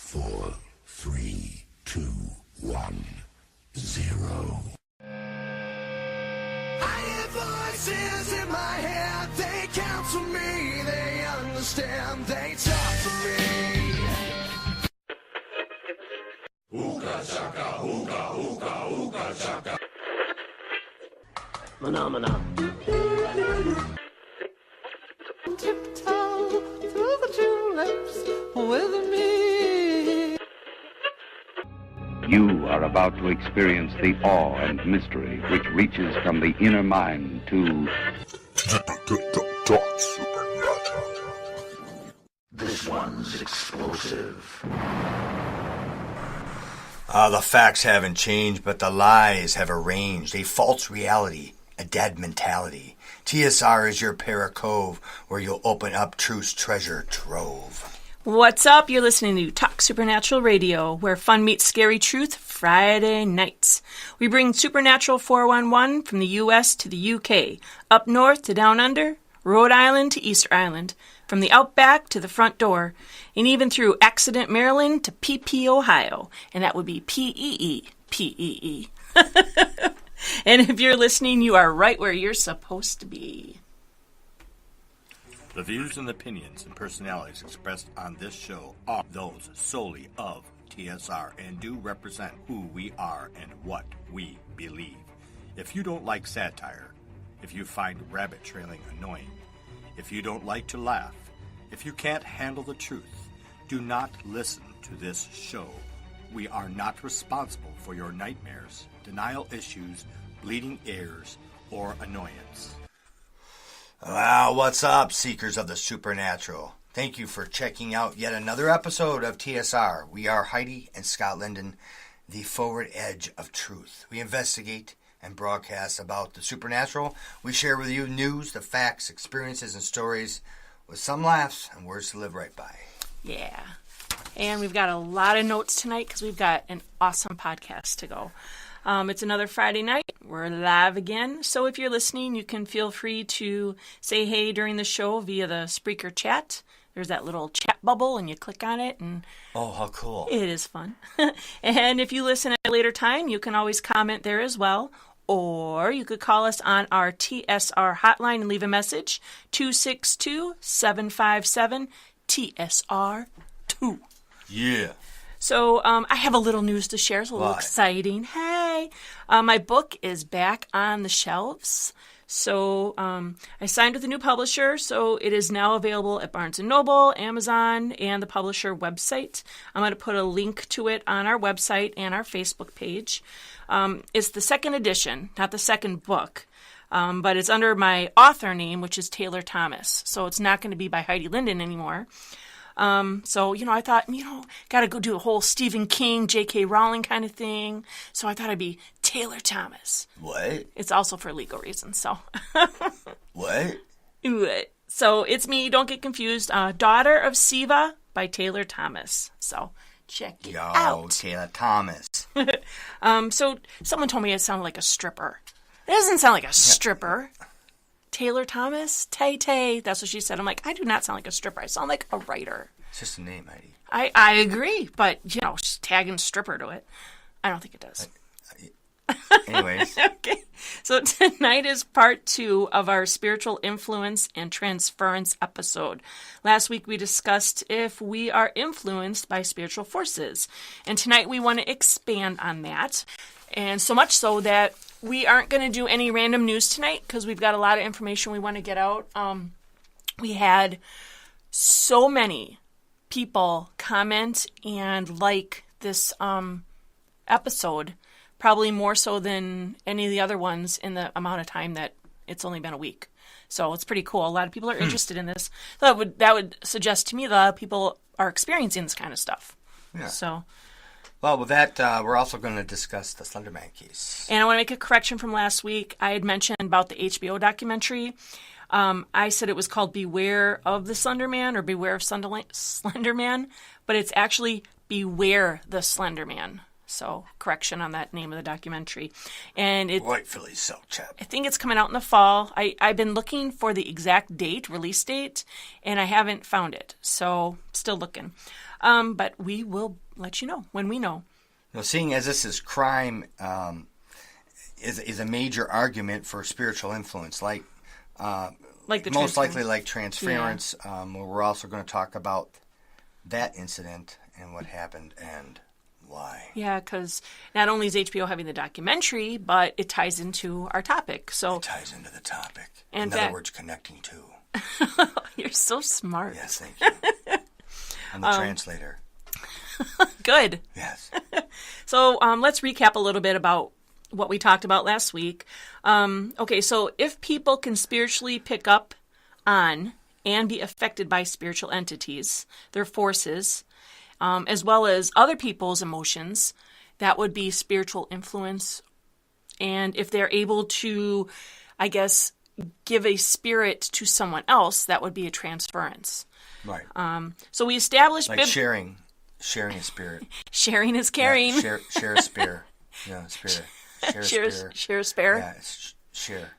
4, 3, 2, 1, 0. I hear voices in my head, they counsel me, they understand, they talk to me. Ooga chaka, ooga, ooga, ooga chaka. Phenomena. Tiptoe through the tulips with me. You are about to experience the awe and mystery which reaches from the inner mind to... This one's explosive. The facts haven't changed, but the lies have arranged. A false reality, a dead mentality. TSR is your paracove where you'll open up truth's treasure trove. What's up? You're listening to Talk Supernatural Radio, where fun meets scary truth Friday nights. We bring Supernatural 411 from the U.S. to the U.K., up north to down under, Rhode Island to Easter Island, from the outback to the front door, and even through Accident, Maryland to PP, Ohio, and that would be P-E-E, P-E-E. And if you're listening, you are right where you're supposed to be. The views and opinions and personalities expressed on this show are those solely of TSR and do represent who we are and what we believe. If you don't like satire, if you find rabbit trailing annoying, if you don't like to laugh, if you can't handle the truth, do not listen to this show. We are not responsible for your nightmares, denial issues, bleeding ears, or annoyance. Wow, what's up, seekers of the supernatural? Thank you for checking out yet another episode of TSR. We are Heidi and Scott Linden, the forward edge of truth. We investigate and broadcast about the supernatural. We share with you news, the facts, experiences, and stories with some laughs and words to live right by. Yeah. And we've got a lot of notes tonight because we've got an awesome podcast to go. It's another Friday night. We're live again. So if you're listening, you can feel free to say hey during the show via the Spreaker chat. There's that little chat bubble, and you click on it. And oh, how cool. It is fun. And if you listen at a later time, you can always comment there as well. Or you could call us on our TSR hotline and leave a message, 262-757-TSR2. Yeah. So I have a little news to share. It's a little exciting. Hey, my book is back on the shelves. So I signed with a new publisher, so it is now available at Barnes & Noble, Amazon, and the publisher website. I'm going to put a link to it on our website and our Facebook page. It's the second edition, not the second book, but it's under my author name, which is Taylor Thomas. So it's not going to be by Heidi Linden anymore. So, I thought, got to go do a whole Stephen King, J.K. Rowling kind of thing. So I thought I'd be Taylor Thomas. What? It's also for legal reasons, so. What? So it's me, don't get confused. Daughter of Siva by Taylor Thomas. So check it out. Taylor Thomas. So someone told me it sounded like a stripper. It doesn't sound like a stripper. Taylor Thomas? Tay. That's what she said. I'm like, I do not sound like a stripper. I sound like a writer. It's just a name, Heidi. I agree, but, just tagging stripper to it. I don't think it does. Anyways. Okay. So tonight is part 2 of our spiritual influence and transference episode. Last week we discussed if we are influenced by spiritual forces. And tonight we want to expand on that. And so much so that we aren't going to do any random news tonight because we've got a lot of information we want to get out. We had so many people comment and like this episode, probably more so than any of the other ones in the amount of time that it's only been a week. So it's pretty cool. A lot of people are interested in this. That would suggest to me that a lot of people are experiencing this kind of stuff. Yeah. So. Well, with that, we're also going to discuss the Slenderman case. And I want to make a correction from last week. I had mentioned about the HBO documentary. I said it was called Beware of the Slenderman or Beware of Slenderman, but it's actually Beware the Slenderman. So, correction on that name of the documentary. And it, Rightfully so, chap. I think it's coming out in the fall. I've been looking for the exact date, release date, and I haven't found it. So, still looking. But we will let you know when we know. Now, seeing as this is crime, is a major argument for spiritual influence, like the most likely like Transference. Where we're also going to talk about that incident and what happened and why. Yeah, because not only is HBO having the documentary, but it ties into our topic. So it ties into the topic. And in other words, connecting to. You're so smart. Yes, thank you. I'm the translator. Good. Yes. So let's recap a little bit about what we talked about last week. Okay, so if people can spiritually pick up on and be affected by spiritual entities, their forces, as well as other people's emotions, that would be spiritual influence. And if they're able to, I guess, give a spirit to someone else, that would be a transference. Right. So we established... Like sharing a spirit. Sharing is caring. Yeah, share a spear. Yeah, spirit. Share a spear. Share a spare? Yeah, it's share.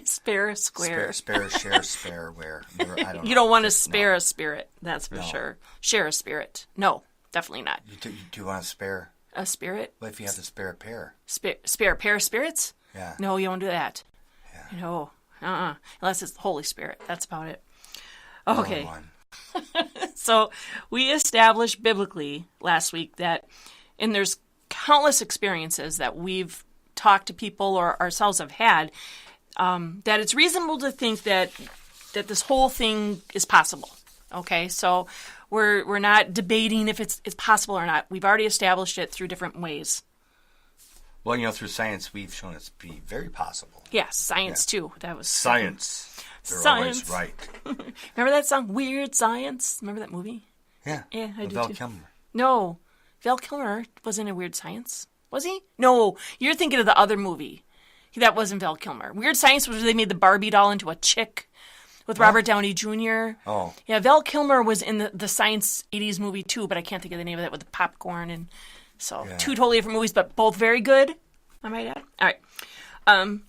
Spare a square. Spare, where? I don't know. You don't want to spare a spirit, that's for sure. Share a spirit. No, definitely not. Do you want to spare? A spirit? What if you have to spare a pair? Spare a pair of spirits? Yeah. No, you don't do that. Yeah. No. Unless it's the Holy Spirit. That's about it. Okay. So we established biblically last week that, and there's countless experiences that we've talked to people or ourselves have had, that it's reasonable to think that this whole thing is possible. Okay, so we're not debating if it's possible or not. We've already established it through different ways. Well, through science, we've shown it to be very possible. Yeah, science too. That was science. They're science. always right. Remember that song, Weird Science? Remember that movie? Yeah. Yeah, I do Val too. Kilmer. No, Val Kilmer wasn't in Weird Science. Was he? No, you're thinking of the other movie. That wasn't Val Kilmer. Weird Science was where they made the Barbie doll into a chick with Robert Downey Jr. Oh. Yeah, Val Kilmer was in the Science 80s movie too, but I can't think of the name of that with the popcorn. And so, two totally different movies, but both very good, I might add. All right.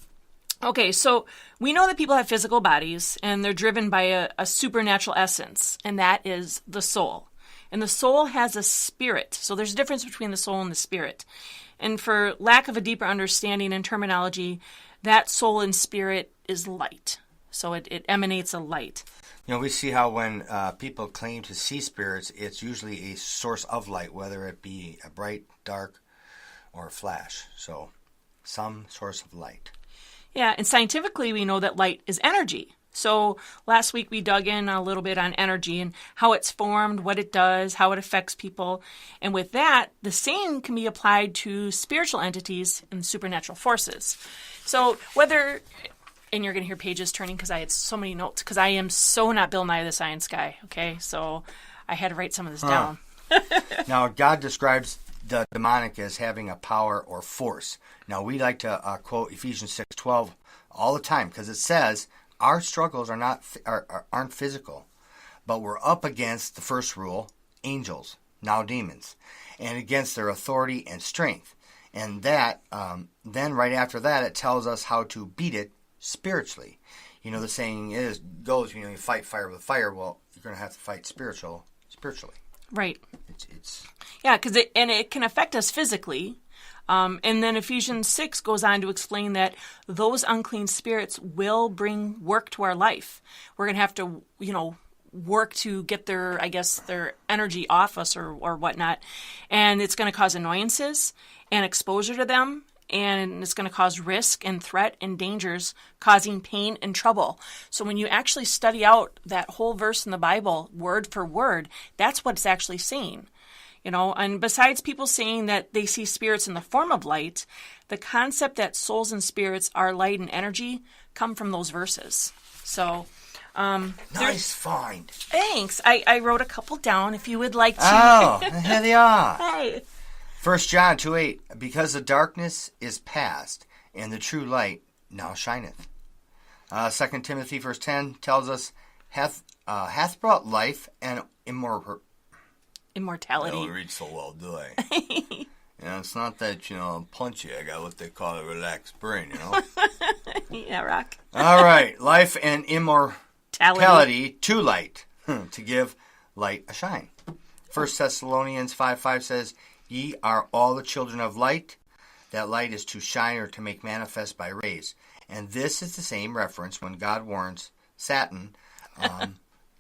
Okay, so we know that people have physical bodies, and they're driven by a supernatural essence, and that is the soul. And the soul has a spirit. So there's a difference between the soul and the spirit. And for lack of a deeper understanding and terminology, that soul and spirit is light. So it emanates a light. We see how when people claim to see spirits, it's usually a source of light, whether it be a bright, dark, or a flash. So some source of light. Yeah, and scientifically we know that light is energy. So last week we dug in a little bit on energy and how it's formed, what it does, how it affects people. And with that, the same can be applied to spiritual entities and supernatural forces. So whether, and you're going to hear pages turning because I had so many notes, because I am so not Bill Nye the Science Guy, okay? So I had to write some of this down. Now, God describes the demonic as having a power or force. Now, we like to quote Ephesians 6:12 all the time because it says, our struggles aren't physical, but we're up against the first rule, angels, now demons, and against their authority and strength. And that, then right after that, it tells us how to beat it spiritually. The saying goes, you fight fire with fire. Well, you're going to have to fight spiritually. Right. It's Yeah, because it can affect us physically. And then Ephesians 6 goes on to explain that those unclean spirits will bring work to our life. We're going to have to, work to get their energy off us or whatnot. And it's going to cause annoyances and exposure to them. And it's going to cause risk and threat and dangers, causing pain and trouble. So when you actually study out that whole verse in the Bible, word for word, that's what it's actually saying. And besides people saying that they see spirits in the form of light, the concept that souls and spirits are light and energy come from those verses. So, nice find. Thanks. I wrote a couple down if you would like to. Oh, here they are. Hey. 1 John 2:8, because the darkness is past, and the true light now shineth. 2 Timothy verse 10 tells us, hath brought life and immortality. I don't read so well, do I? Yeah, it's not that, I'm punchy. I got what they call a relaxed brain, you know? Yeah, Rock. All right. Life and immortality to light, to give light a shine. 1 Thessalonians 5:5 says, Ye are all the children of light. That light is to shine or to make manifest by rays. And this is the same reference when God warns Satan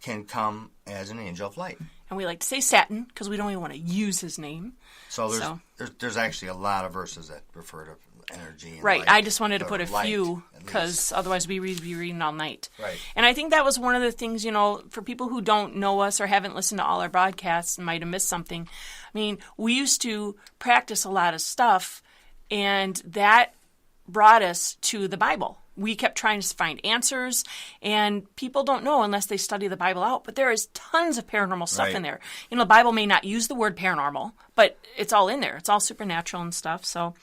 can come as an angel of light. And we like to say Satan because we don't even want to use his name. So there's actually a lot of verses that refer to energy. And right. light, I just wanted to put a light, few because otherwise we'd be reading all night. Right. And I think that was one of the things, for people who don't know us or haven't listened to all our broadcasts and might have missed something. I mean, we used to practice a lot of stuff, and that brought us to the Bible. We kept trying to find answers, and people don't know unless they study the Bible out. But there is tons of paranormal stuff in there. The Bible may not use the word paranormal, but it's all in there. It's all supernatural and stuff. So,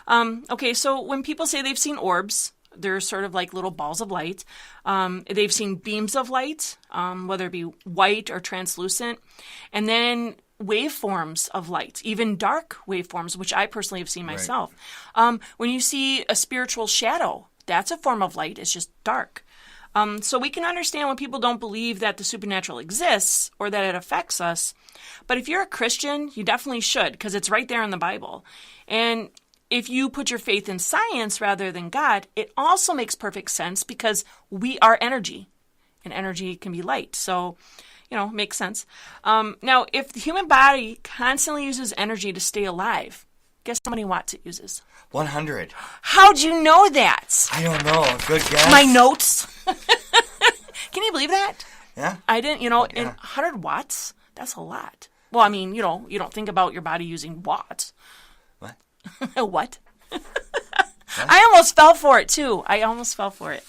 okay, so when people say they've seen orbs, they're sort of like little balls of light. They've seen beams of light, whether it be white or translucent, and then waveforms of light, even dark waveforms, which I personally have seen myself. When you see a spiritual shadow, that's a form of light. It's just dark. So we can understand when people don't believe that the supernatural exists or that it affects us. But if you're a Christian, you definitely should, because it's right there in the Bible. And if you put your faith in science rather than God, it also makes perfect sense because we are energy, and energy can be light. So, makes sense. Now, if the human body constantly uses energy to stay alive, guess how many watts it uses? 100. How'd you know that? I don't know. Good guess. My notes. Can you believe that? Yeah. I didn't, in 100 watts, that's a lot. Well, I mean, you don't think about your body using watts. What? What? I almost fell for it, too. Oh, boy.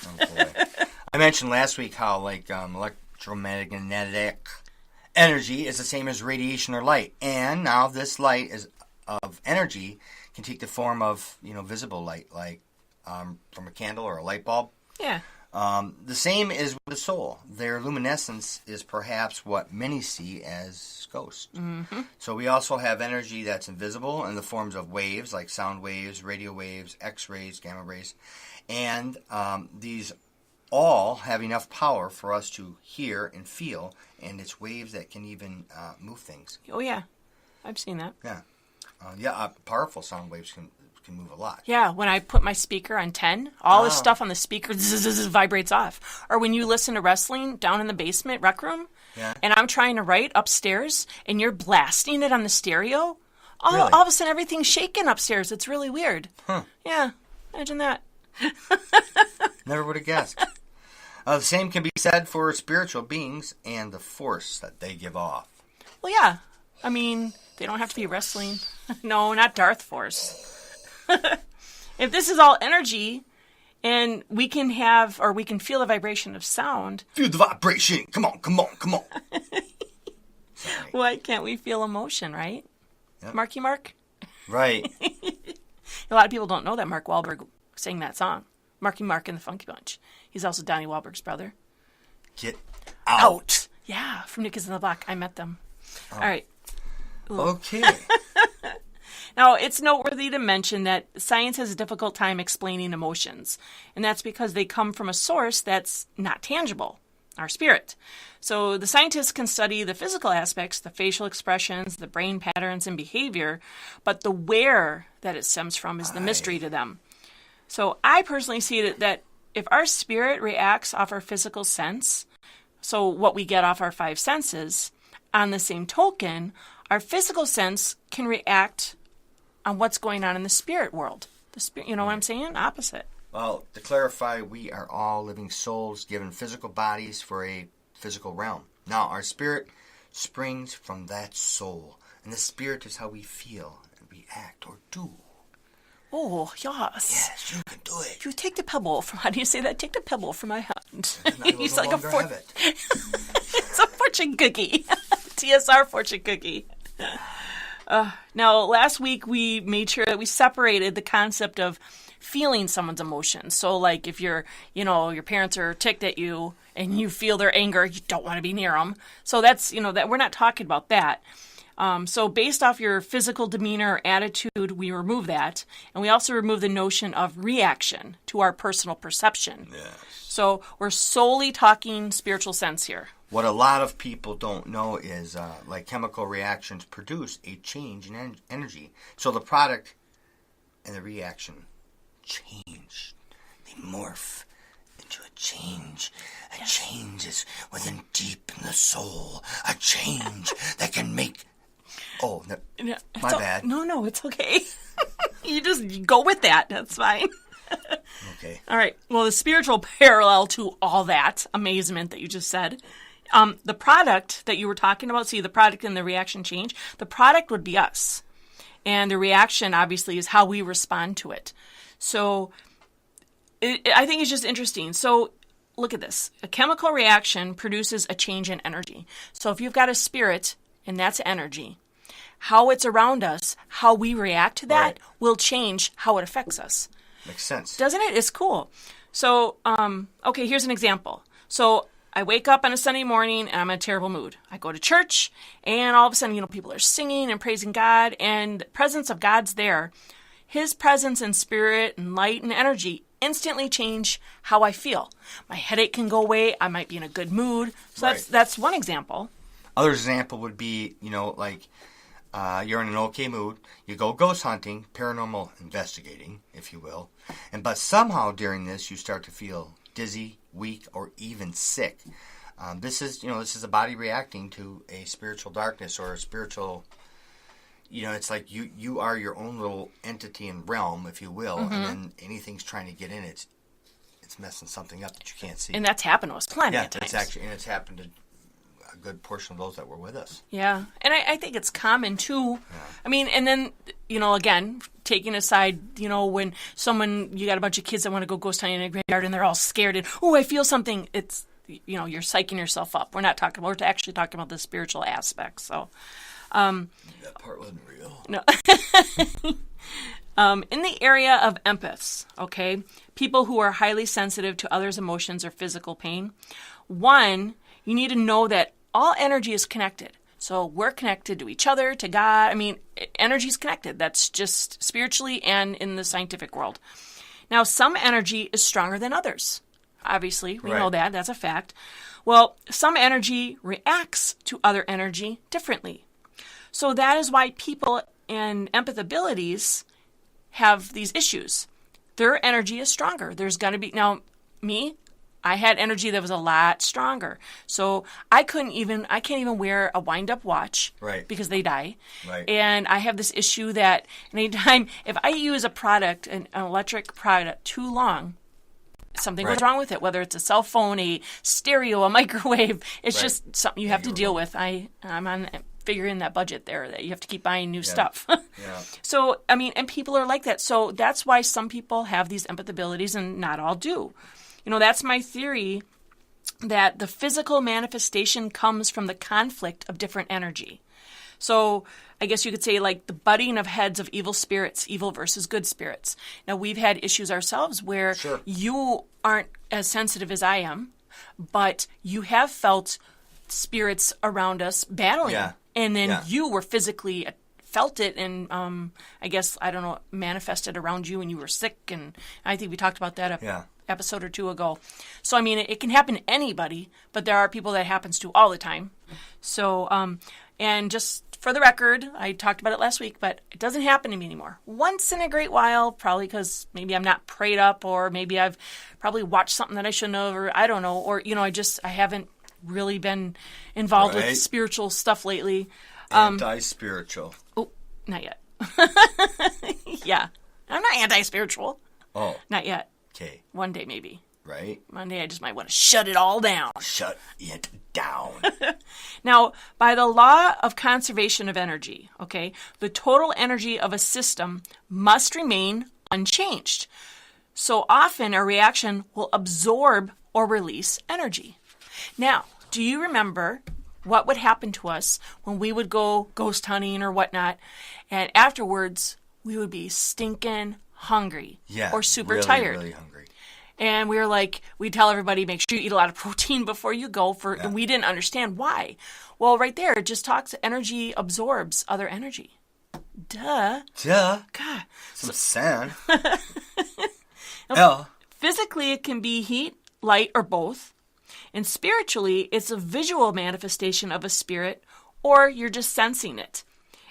I mentioned last week how, electromagnetic energy is the same as radiation or light. And now this light of energy can take the form of, visible light, like from a candle or a light bulb. Yeah. The same is with the soul. Their luminescence is perhaps what many see as ghosts. Mm-hmm. So we also have energy that's invisible in the forms of waves, like sound waves, radio waves, X-rays, gamma rays. And these all have enough power for us to hear and feel, and it's waves that can even move things. Oh, yeah. I've seen that. Yeah. Powerful sound waves can move a lot. Yeah, when I put my speaker on 10, all this stuff on the speaker vibrates off. Or when you listen to wrestling down in the basement rec room, and I'm trying to write upstairs, and you're blasting it on the stereo, all of a sudden everything's shaking upstairs. It's really weird. Huh. Yeah, imagine that. Never would have guessed. The same can be said for spiritual beings and the force that they give off. Well, yeah. I mean, they don't have to be wrestling. No, not Darth Force. If this is all energy, and we can feel the vibration of sound. Feel the vibration. Come on. Why can't we feel emotion, right? Yep. Marky Mark? Right. A lot of people don't know that Mark Wahlberg sang that song. Marky Mark and the Funky Bunch. He's also Donnie Wahlberg's brother. Get out. Yeah, from New Kids on the Block. I met them. All right. Ooh. Okay. Now, it's noteworthy to mention that science has a difficult time explaining emotions, and that's because they come from a source that's not tangible, our spirit. So the scientists can study the physical aspects, the facial expressions, the brain patterns, and behavior, but the where that it stems from is the mystery to them. So I personally see that if our spirit reacts off our physical sense, so what we get off our five senses, on the same token, our physical sense can react on what's going on in the spirit world. The spirit, what I'm saying? Opposite. Well, to clarify, we are all living souls given physical bodies for a physical realm. Now, our spirit springs from that soul, and the spirit is how we feel and react or do. Oh, yes. Yes, you can do it. You take the pebble from, how do you say that? Take the pebble from my hand. He's like a fortune. It's a fortune cookie. TSR fortune cookie. Now, last week we made sure that we separated the concept of feeling someone's emotions. So, like, if your parents are ticked at you and you feel their anger, you don't want to be near them. So that's, that we're not talking about that. So based off your physical demeanor or attitude, we remove that. And we also remove the notion of reaction to our personal perception. Yes. So we're solely talking spiritual sense here. What a lot of people don't know is like chemical reactions produce a change in energy. So the product and the reaction change. They morph into a change. A change is within deep in the soul. A change that can make... Oh, my bad. No, it's okay. You just go with that. That's fine. Okay. All right. Well, the spiritual parallel to all that amazement that you just said, the product that you were talking about, see the product and the reaction change, the product would be us. And the reaction, obviously, is how we respond to it. So I think it's just interesting. So look at this. A chemical reaction produces a change in energy. So if you've got a spirit, and that's energy, how it's around us, how we react to that will change how it affects us. Makes sense. Doesn't it? It's cool. So, okay, here's an example. So I wake up on a Sunday morning and I'm in a terrible mood. I go to church and all of a sudden, people are singing and praising God and the presence of God's there. His presence and spirit and light and energy instantly change how I feel. My headache can go away. I might be in a good mood. So that's one example. Other example would be, like you're in an okay mood. You go ghost hunting, paranormal investigating, if you will. But somehow during this, you start to feel dizzy, weak, or even sick. This is a body reacting to a spiritual darkness or a spiritual, it's like you are your own little entity and realm, if you will, and then anything's trying to get in it, it's messing something up that you can't see. And that's happened to us plenty of times. It's happened to a good portion of those that were with us. Yeah, and I think it's common too. Yeah. I mean, and then, again, taking aside, when you got a bunch of kids that want to go ghost hunting in a graveyard and they're all scared and, I feel something, it's, you're psyching yourself up. We're actually talking about the spiritual aspect, so. That part wasn't real. No. In the area of empaths, okay, people who are highly sensitive to others' emotions or physical pain, one, you need to know that all energy is connected. So we're connected to each other, to God. I mean, energy is connected. That's just spiritually and in the scientific world. Now, some energy is stronger than others. Obviously, we know that. That's a fact. Well, some energy reacts to other energy differently. So that is why people and empath abilities have these issues. Their energy is stronger. There's going to be... Now, me... I had energy that was a lot stronger. So I can't even wear a wind-up watch because they die. Right. And I have this issue that anytime, if I use a product, an electric product, too long, something goes wrong with it, whether it's a cell phone, a stereo, a microwave. It's just something you have to deal with. I'm on figuring that budget there that you have to keep buying new stuff. Yeah. So, I mean, and people are like that. So that's why some people have these empath abilities and not all do. That's my theory, that the physical manifestation comes from the conflict of different energy. So I guess you could say like the butting of heads of evil spirits, evil versus good spirits. Now, we've had issues ourselves where you aren't as sensitive as I am, but you have felt spirits around us battling. Yeah. And then you were physically felt it and, I guess, manifested around you and you were sick. And I think we talked about that episode or two ago. So, I mean, it can happen to anybody, but there are people that it happens to all the time. So, and just for the record, I talked about it last week, but it doesn't happen to me anymore. Once in a great while, probably because maybe I'm not prayed up or maybe I've probably watched something that I shouldn't have, or I don't know, or, I haven't really been involved with spiritual stuff lately. Anti-spiritual. Oh, not yet. Yeah. I'm not anti-spiritual. Oh. Not yet. Okay. One day, maybe. Right. One day I just might want to shut it all down. Shut it down. Now, by the law of conservation of energy, okay, the total energy of a system must remain unchanged. So often a reaction will absorb or release energy. Now, do you remember what would happen to us when we would go ghost hunting or whatnot, and afterwards we would be stinking hungry or super tired? Really hungry. And we were like, we tell everybody, make sure you eat a lot of protein before you go and we didn't understand why. Well, right there, it just talks, energy absorbs other energy. Duh. Yeah. God. Some sand. Physically, it can be heat, light, or both. And spiritually, it's a visual manifestation of a spirit, or you're just sensing it.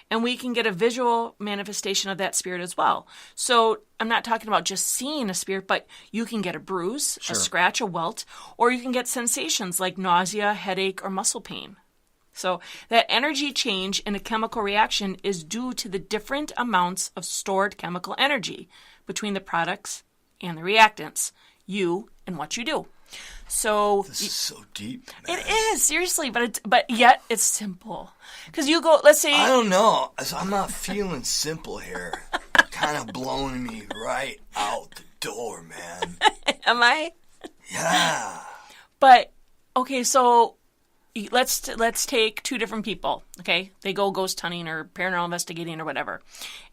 And we can get a visual manifestation of that spirit as well. So I'm not talking about just seeing a spirit, but you can get a bruise, a scratch, a welt, or you can get sensations like nausea, headache, or muscle pain. So that energy change in a chemical reaction is due to the different amounts of stored chemical energy between the products and the reactants, you and what you do. So this is so deep, man. It is, seriously, but yet it's simple. Because you go, let's say... I don't know. I'm not feeling simple here. Kind of blowing me right out the door, man. Am I? Yeah. But, okay, so let's take two different people, okay? They go ghost hunting or paranormal investigating or whatever.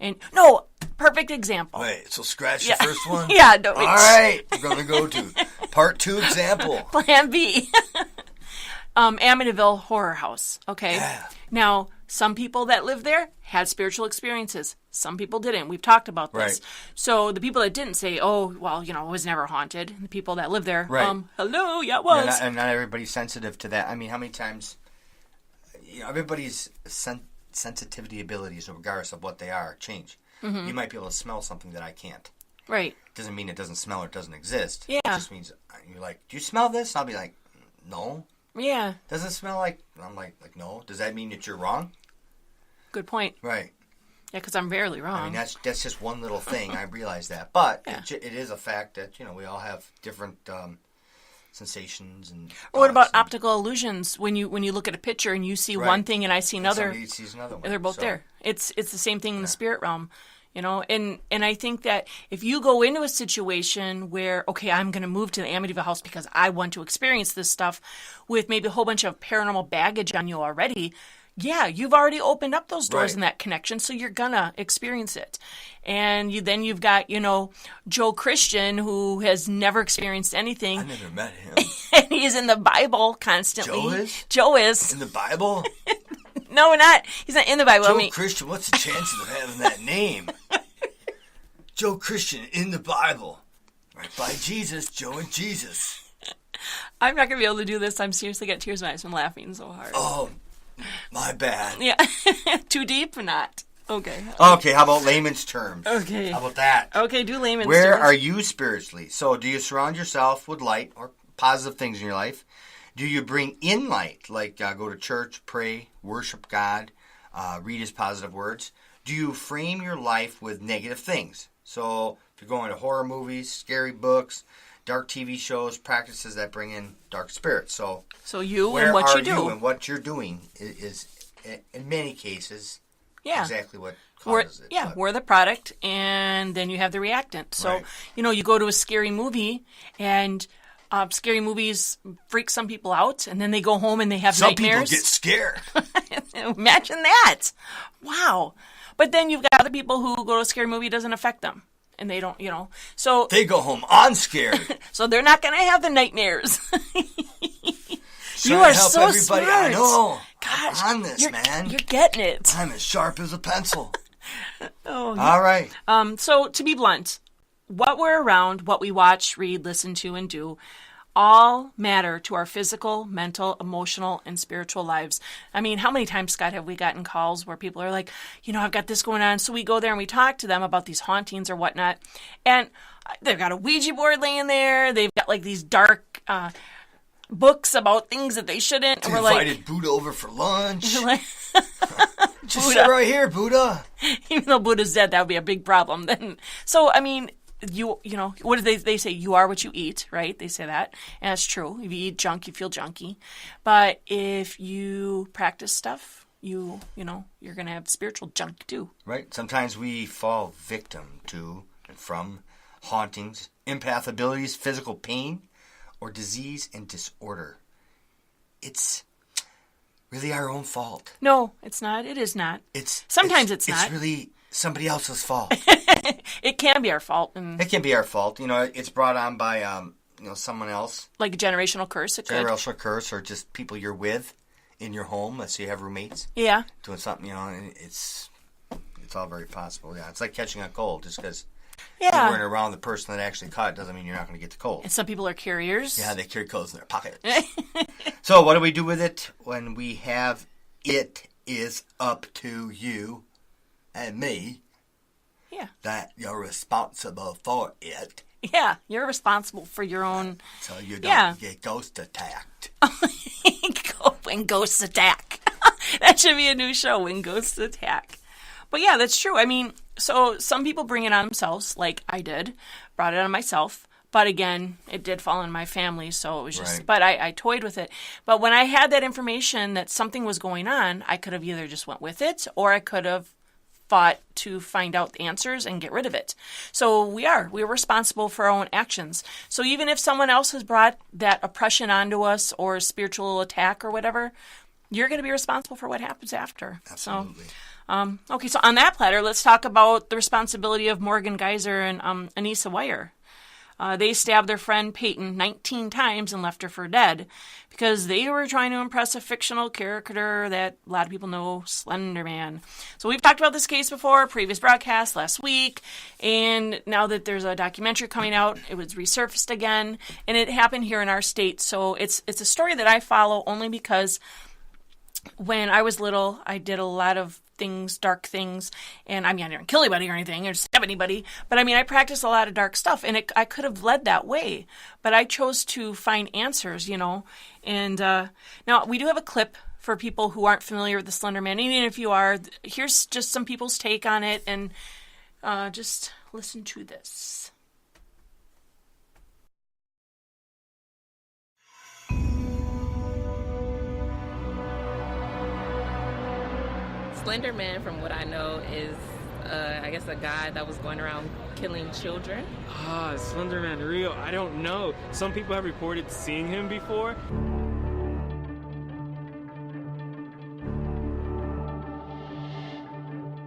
And, no, perfect example. Wait, so scratch the first one? Yeah. No, all right, we're going to go to part 2 example. Plan B. Amityville Horror House, okay? Yeah. Now, some people that lived there had spiritual experiences. Some people didn't. We've talked about this. Right. So the people that didn't say, oh, well, it was never haunted. And the people that lived there, right. Hello, yeah, it was. And not everybody's sensitive to that. I mean, how many times, everybody's sensitivity abilities, regardless of what they are, change. Mm-hmm. You might be able to smell something that I can't. Right. Doesn't mean it doesn't smell or it doesn't exist. Yeah. It just means you're like, do you smell this? I'll be like, no. Yeah. Does it smell like? I'm like no. Does that mean that you're wrong? Good point. Right. Yeah, because I'm rarely wrong. I mean, that's just one little thing. I realize that, but it is a fact that we all have different sensations and. Or what about optical illusions? When you look at a picture and you see one thing and I see another, somebody sees another one. They're both there. It's the same thing in the spirit realm. And I think that if you go into a situation where, okay, I'm going to move to the Amityville house because I want to experience this stuff with maybe a whole bunch of paranormal baggage on you already, yeah, you've already opened up those doors in that connection, so you're going to experience it. And then you've got, Joe Christian, who has never experienced anything. I never met him. And he's in the Bible constantly. Joe is. In the Bible? No, not. He's not in the Bible. Joe Christian, what's the chances of having that name? Joe Christian in the Bible. Right by Jesus, Joe and Jesus. I'm not going to be able to do this. I'm seriously got tears in my eyes from laughing so hard. Oh, my bad. Yeah. Too deep or not? Okay. Okay, how about layman's terms? Okay. How about that? Okay, do layman's terms. Where are you spiritually? So do you surround yourself with light or positive things in your life? Do you bring in light, like go to church, pray, worship God, read His positive words? Do you frame your life with negative things? So if you're going to horror movies, scary books, dark TV shows, practices that bring in dark spirits. So you and what you do. You and what you're doing is in many cases, exactly what causes it. Yeah, we're the product, and then you have the reactant. So, you go to a scary movie, and scary movies freak some people out, and then they go home and they have nightmares. Some people get scared. Imagine that. Wow. But then you've got other people who go to a scary movie, it doesn't affect them. And they don't, so... They go home unscared. So they're not going to have the nightmares. You are so everybody. smart. I know. Gosh. I'm on this, man. You're getting it. I'm as sharp as a pencil. Oh, all right. So, to be blunt, what we're around, what we watch, read, listen to, and do, all matter to our physical, mental, emotional, and spiritual lives. I mean, how many times, Scott, have we gotten calls where people are like, I've got this going on. So we go there and we talk to them about these hauntings or whatnot. And they've got a Ouija board laying there. They've got like these dark books about things that they shouldn't. They we're invited like, Buddha over for lunch. Like, just sit right here, Buddha. Even though Buddha's dead, that would be a big problem. Then, so I mean, what do they say? You are what you eat, right? They say that, and that's true. If you eat junk, you feel junky. But if you practice stuff, you're gonna have spiritual junk too. Right. Sometimes we fall victim to and from hauntings, empath abilities, physical pain, or disease and disorder. It's really our own fault. No, it's not. It is not. Sometimes it's not. It's really somebody else's fault. It can be our fault. And It can be our fault. You know, it's brought on by, someone else. like a generational curse, it could. Generational curse, or just people you're with in your home. Let's say you have roommates Yeah. doing something, and it's all very possible. Yeah, it's like catching a cold. Just because you weren't around the person that actually caught it doesn't mean you're not going to get the cold. And some people are carriers. Yeah, they carry colds in their pockets. So what do we do with it when we have it is up to you and me? Yeah. That you're responsible for it. Yeah, you're responsible for your own. So you don't get ghost attacked. When ghosts attack. That should be a new show, When Ghosts Attack. But yeah, that's true. I mean, so some people bring it on themselves, like I did, brought it on myself. But again, it did fall in my family, so it was just, Right. but I toyed with it. But when I had that information that something was going on, I could have either just went with it, or I could have fought to find out the answers and get rid of it. So we're responsible for our own actions. So even if someone else has brought that oppression onto us or spiritual attack or whatever, you're going to be responsible for what happens after. Absolutely. Okay, so on that platter, let's talk about the responsibility of Morgan Geyser and Anissa Weier. They stabbed their friend Peyton 19 times and left her for dead because they were trying to impress a fictional character that a lot of people know, Slender Man. So we've talked about this case before, previous broadcast last week, and now that there's a documentary coming out, it was resurfaced again, and it happened here in our state. So it's a story that I follow only because when I was little, I did a lot of things, dark things, and I mean, I didn't kill anybody or anything, or stab anybody, but I mean, I practiced a lot of dark stuff, and I could have led that way, but I chose to find answers, and now we do have a clip for people who aren't familiar with the Slender Man. Even if you are, here's just some people's take on it, and just listen to this. Slender Man, from what I know, is I guess a guy that was going around killing children. Slender Man real? I don't know. Some people have reported seeing him before.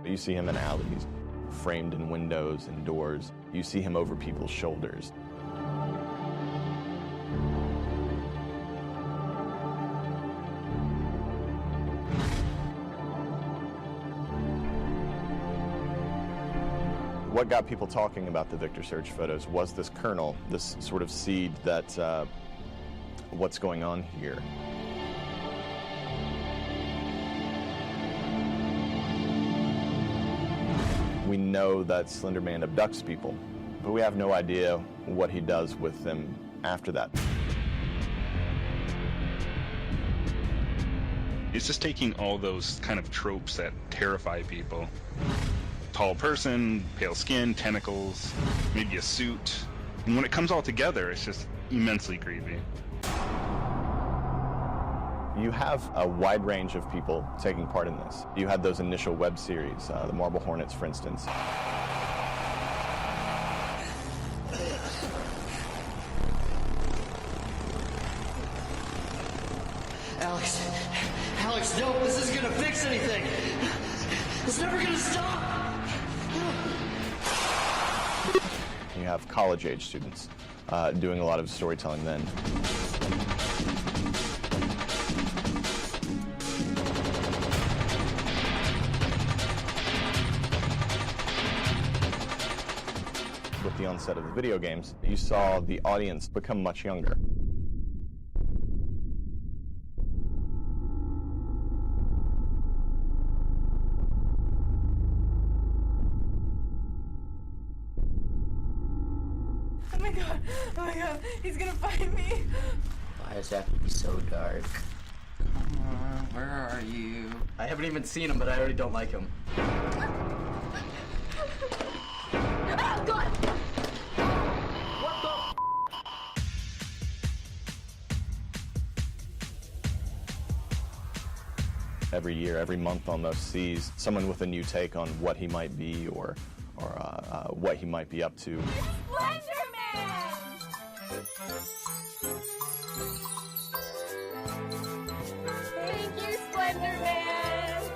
You see him in alleys, framed in windows and doors. You see him over people's shoulders. What got people talking about the Victor Surge photos was this kernel, this sort of seed that what's going on here. We know that Slender Man abducts people, but we have no idea what he does with them after that. It's just taking all those kind of tropes that terrify people. Tall person, pale skin, tentacles, maybe a suit. And when it comes all together, it's just immensely creepy. You have a wide range of people taking part in this. You had those initial web series, the Marble Hornets, for instance. Alex, no, this isn't gonna fix anything. It's never gonna stop. You have college-age students doing a lot of storytelling then. With the onset of the video games, you saw the audience become much younger. Oh my god, he's gonna find me. Why does it have to be so dark? Come on, where are you? I haven't even seen him, but I already don't like him. Oh god! Every year, every month almost sees someone with a new take on what he might be or what he might be up to. Slenderman! Thank you, Slenderman!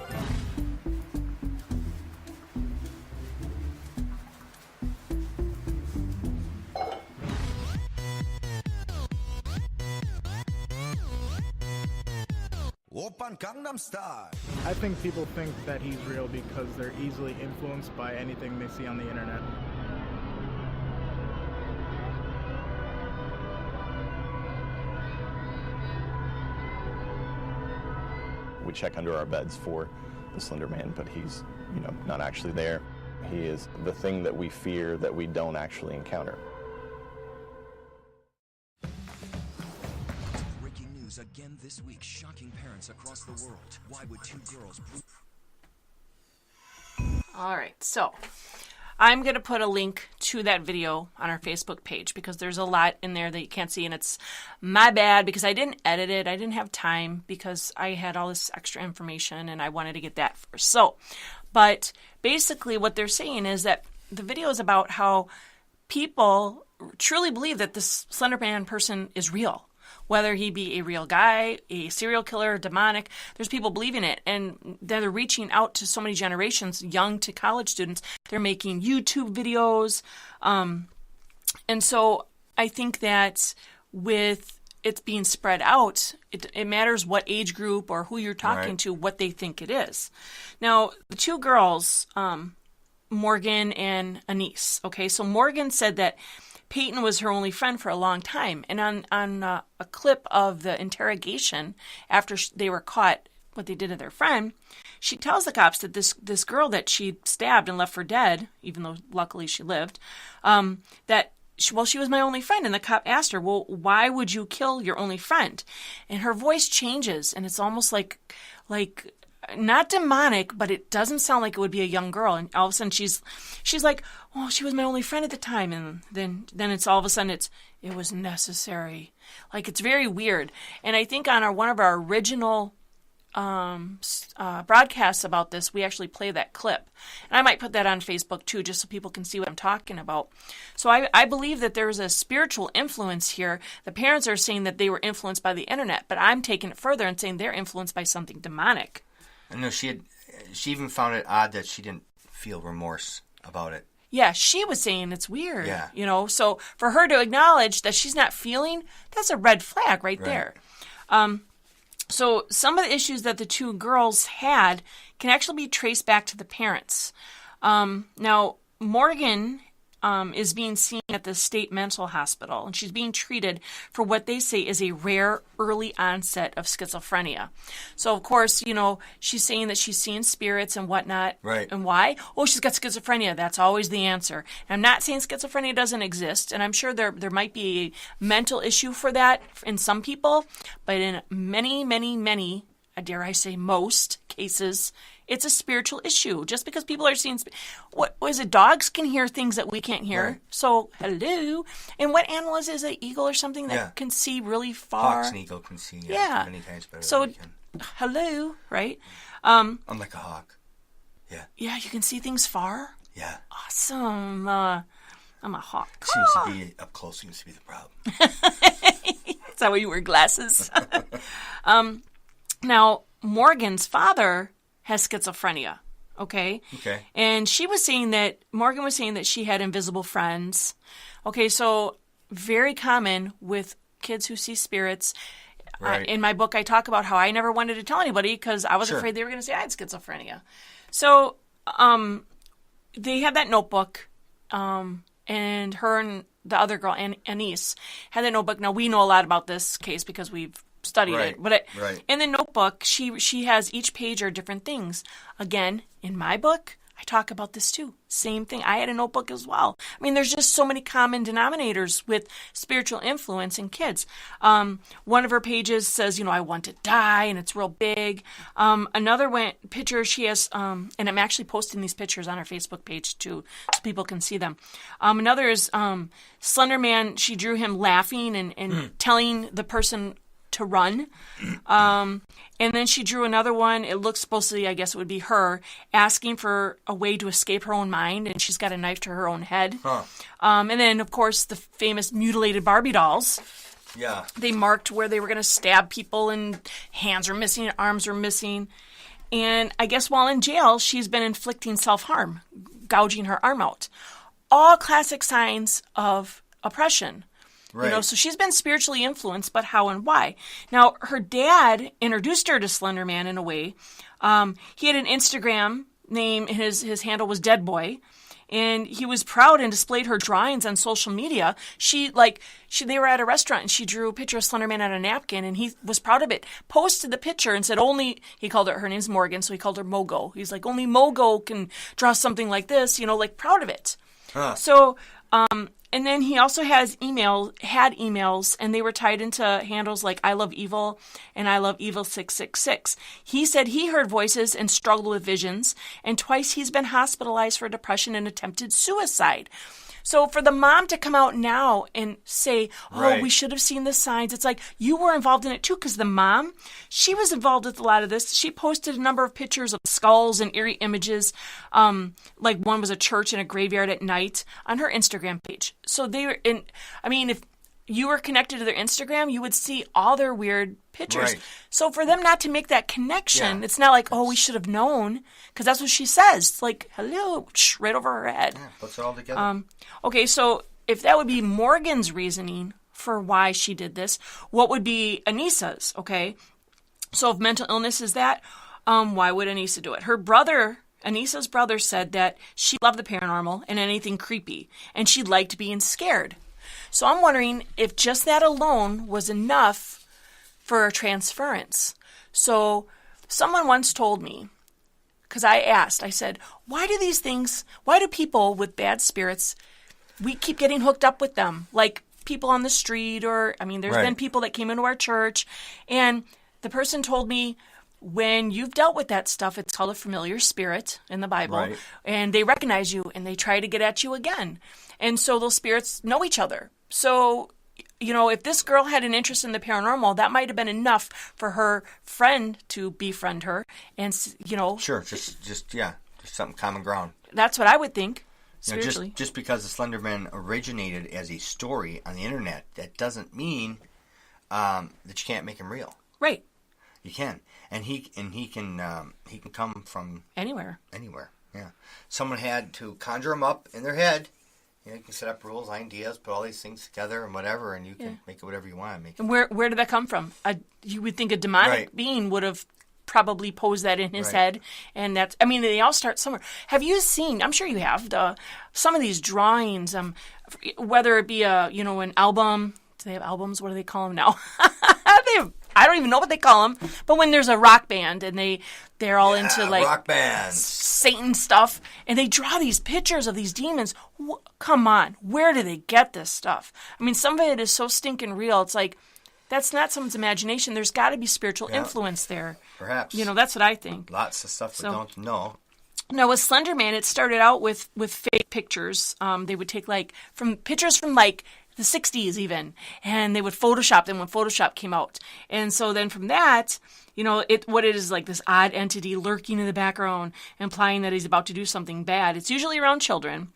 Oppan Gangnam Style. I think people think that he's real because they're easily influenced by anything they see on the internet. We check under our beds for the Slender Man, but he's, not actually there. He is the thing that we fear that we don't actually encounter. Breaking news again this week, shocking parents across the world. Why would two girls... All right, so I'm going to put a link to that video on our Facebook page because there's a lot in there that you can't see, and it's my bad because I didn't edit it. I didn't have time because I had all this extra information, and I wanted to get that first. So, but basically what they're saying is that the video is about how people truly believe that this Slender Man person is real. Whether he be a real guy, a serial killer, demonic, there's people believing it. And they're reaching out to so many generations, young to college students. They're making YouTube videos. And so I think that with it being spread out, it matters what age group or who you're talking to, what they think it is. Now, the two girls, Morgan and Anise, okay? So Morgan said that Peyton was her only friend for a long time. And on a clip of the interrogation after they were caught, what they did to their friend, she tells the cops that this girl that she stabbed and left for dead, even though luckily she lived, she was my only friend. And the cop asked her, well, why would you kill your only friend? And her voice changes, and it's almost like not demonic, but it doesn't sound like it would be a young girl. And all of a sudden she's like, oh, she was my only friend at the time. And then it's all of a sudden it was necessary. Like, it's very weird. And I think on one of our original broadcasts about this, we actually play that clip. And I might put that on Facebook too, just so people can see what I'm talking about. So I believe that there's a spiritual influence here. The parents are saying that they were influenced by the internet, but I'm taking it further and saying they're influenced by something demonic. I know she even found it odd that she didn't feel remorse about it. Yeah, she was saying it's weird. Yeah. So for her to acknowledge that she's not feeling, that's a red flag right there. So some of the issues that the two girls had can actually be traced back to the parents. Now, Morgan is being seen at the state mental hospital, and she's being treated for what they say is a rare early onset of schizophrenia. So, of course, she's saying that she's seeing spirits and whatnot. Right. And why? Oh, she's got schizophrenia. That's always the answer. And I'm not saying schizophrenia doesn't exist, and I'm sure there might be a mental issue for that in some people, but in many, many, many, dare I say most cases, it's a spiritual issue. Just because people are seeing, what is it? Dogs can hear things that we can't hear. Right. So, hello. And what animal is it? An eagle or something that can see really far? Hawks and eagle can see many times better so, than we can. Hello, right? I'm like a hawk. Yeah. Yeah, you can see things far? Yeah. Awesome. I'm a hawk. Seems to be up close. Seems to be the problem. Is that why you wear glasses? Now, Morgan's father has schizophrenia, okay? Okay. And Morgan was saying that she had invisible friends. Okay, so very common with kids who see spirits. Right. In my book, I talk about how I never wanted to tell anybody because I was afraid they were going to say I had schizophrenia. So they had that notebook, and her and the other girl, Anise, had that notebook. Now, we know a lot about this case because we've studied it. But in the notebook, she has each page are different things. Again, in my book, I talk about this too. Same thing. I had a notebook as well. I mean, there's just so many common denominators with spiritual influence in kids. One of her pages says, I want to die, and it's real big. Another picture she has, and I'm actually posting these pictures on our Facebook page too, so people can see them. Another is Slender Man. She drew him laughing and telling the person to run. And then she drew another one. It looks supposedly, I guess it would be her, asking for a way to escape her own mind, and she's got a knife to her own head. And then, of course, the famous mutilated Barbie dolls. Yeah. They marked where they were going to stab people, and hands are missing, arms are missing. And I guess while in jail, she's been inflicting self-harm, gouging her arm out. All classic signs of oppression. Right. So she's been spiritually influenced, but how and why? Now, her dad introduced her to Slender Man in a way. He had an Instagram name, his handle was Dead Boy, and he was proud and displayed her drawings on social media. They were at a restaurant and she drew a picture of Slender Man on a napkin, and he was proud of it. Posted the picture and said he called her name's Morgan, so he called her Mogo. He's like, only Mogo can draw something like this, proud of it. Huh. So, and then he also had emails, and they were tied into handles like I Love Evil and I Love Evil 666. He said he heard voices and struggled with visions, and twice he's been hospitalized for depression and attempted suicide. So for the mom to come out now and say, Right. we should have seen the signs, it's like you were involved in it too, because the mom, she was involved with a lot of this. She posted a number of pictures of skulls and eerie images, like one was a church and a graveyard at night, on her Instagram page. So if you were connected to their Instagram, you would see all their weird pictures. Right. So for them not to make that connection, it's not like, we should have known, because that's what she says. It's like, hello, right over her head. Yeah, puts it all together. Okay, so if that would be Morgan's reasoning for why she did this, what would be Anissa's, okay? So if mental illness is that, why would Anissa do it? Anissa's brother said that she loved the paranormal and anything creepy, and she liked being scared. So I'm wondering if just that alone was enough for a transference. So someone once told me, because I said, why do people with bad spirits, we keep getting hooked up with them? Like people on the street, there's been people that came into our church, and the person told me, when you've dealt with that stuff, it's called a familiar spirit in the Bible, Right. and they recognize you, and they try to get at you again. And so those spirits know each other. So, if this girl had an interest in the paranormal, that might have been enough for her friend to befriend her. And, Sure, just something common ground. That's what I would think, spiritually. Just because the Slender Man originated as a story on the internet, that doesn't mean that you can't make him real. Right. You can. And he can come from anywhere. Yeah. Someone had to conjure him up in their head. You can set up rules, ideas, put all these things together and whatever, and you can make it whatever you want to make it. And where did that come from? You would think a demonic being would have probably posed that in his head, and they all start somewhere. Have you seen? I'm sure you have some of these drawings. Whether it be an album. Do they have albums? What do they call them now? I don't even know what they call them. But when there's a rock band and they're all into rock bands, Satan stuff, and they draw these pictures of these demons. Come on, where do they get this stuff? Some of it is so stinking real. It's like that's not someone's imagination. There's got to be spiritual influence there. Perhaps. That's what I think. Lots of stuff we don't know. Now, with Slender Man, it started out with fake pictures. They would take pictures from the 60s even, and they would Photoshop them when Photoshop came out. And so then from that, what it is like this odd entity lurking in the background, implying that he's about to do something bad. It's usually around children.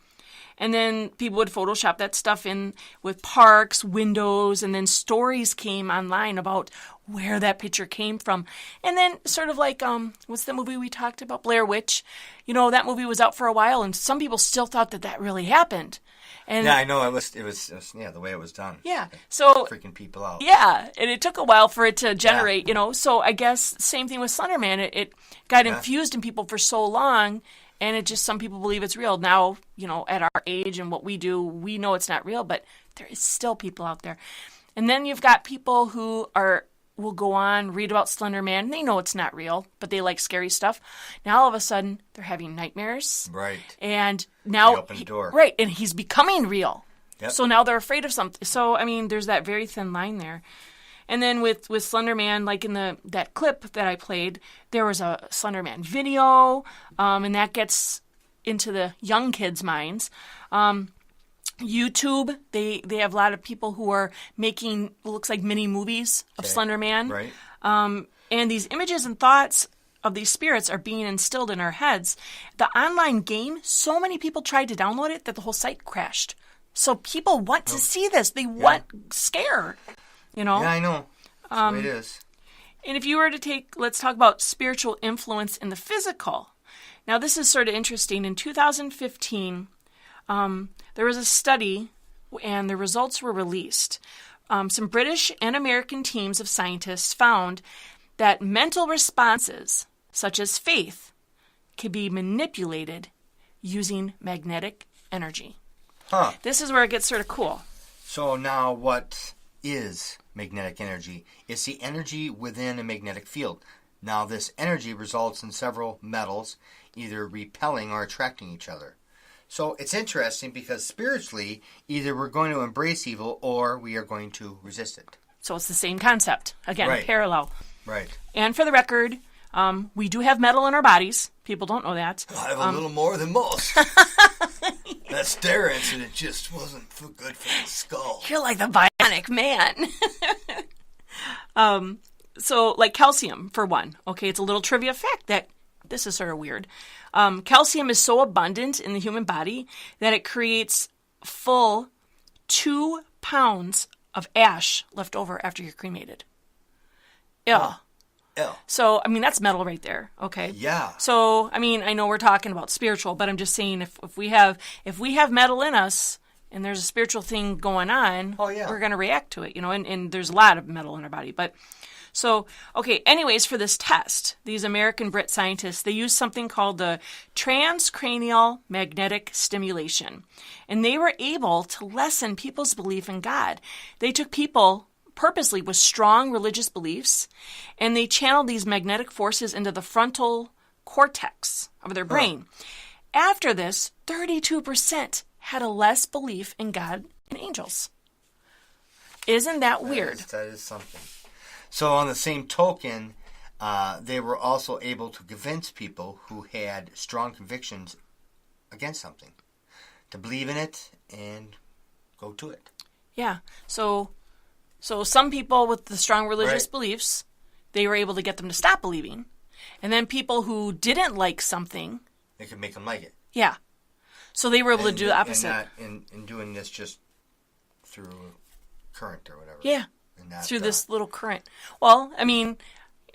And then people would Photoshop that stuff in with parks, windows, and then stories came online about where that picture came from. And then sort of like, what's the movie we talked about? Blair Witch. That movie was out for a while, and some people still thought that really happened. And I know it was the way it was done. Yeah, so freaking people out. Yeah, and it took a while for it to generate, So I guess same thing with Slender Man. It got infused in people for so long, and it just some people believe it's real. Now, at our age and what we do, we know it's not real, but there is still people out there. And then you've got people who will go on, read about Slender Man. They know it's not real, but they like scary stuff. Now all of a sudden, they're having nightmares. Right. And now they open the door. Right, and he's becoming real. Yep. So now they're afraid of something. So there's that very thin line there. And then with Slender Man, like in that clip that I played, there was a Slender Man video, and that gets into the young kids' minds. YouTube, they have a lot of people who are making what looks like mini movies of Slender Man. Right. And these images and thoughts of these spirits are being instilled in our heads. The online game, so many people tried to download it that the whole site crashed. So people want to see this. They want scare. Yeah, I know. That's the way it is. And if you were to let's talk about spiritual influence in the physical. Now, this is sort of interesting. In 2015, there was a study and the results were released. Some British and American teams of scientists found that mental responses, such as faith, can be manipulated using magnetic energy. Huh. This is where it gets sort of cool. So now what is magnetic energy? It's the energy within a magnetic field. Now this energy results in several metals either repelling or attracting each other. So it's interesting because spiritually, either we're going to embrace evil or we are going to resist it. So it's the same concept. Again, Right. parallel. Right. And for the record, we do have metal in our bodies. People don't know that. I have a little more than most. That stare incident just wasn't good for the skull. You're like the bionic man. So, like calcium, for one. Okay, it's a little trivia fact that this is sort of weird. Calcium is so abundant in the human body that it creates full 2 pounds of ash left over after you're cremated. Yeah. Ew. So, I mean, that's metal right there. Okay. Yeah. So, I mean, I know we're talking about spiritual, but I'm just saying if we have metal in us and there's a spiritual thing going on, we're going to react to it, and there's a lot of metal in our body. But so, okay, anyways, for this test, these American Brit scientists, they used something called the transcranial magnetic stimulation. And they were able to lessen people's belief in God. They took people purposely with strong religious beliefs, and they channeled these magnetic forces into the frontal cortex of their brain. After this, 32% had a less belief in God and angels. Isn't that weird? That is something. So on the same token, they were also able to convince people who had strong convictions against something to believe in it and go to it. Yeah. So some people with the strong religious beliefs, they were able to get them to stop believing. And then people who didn't like something, they could make them like it. Yeah. So they were able to do the opposite. And not in doing this just through current or whatever. Yeah. Through this little current. Well, I mean,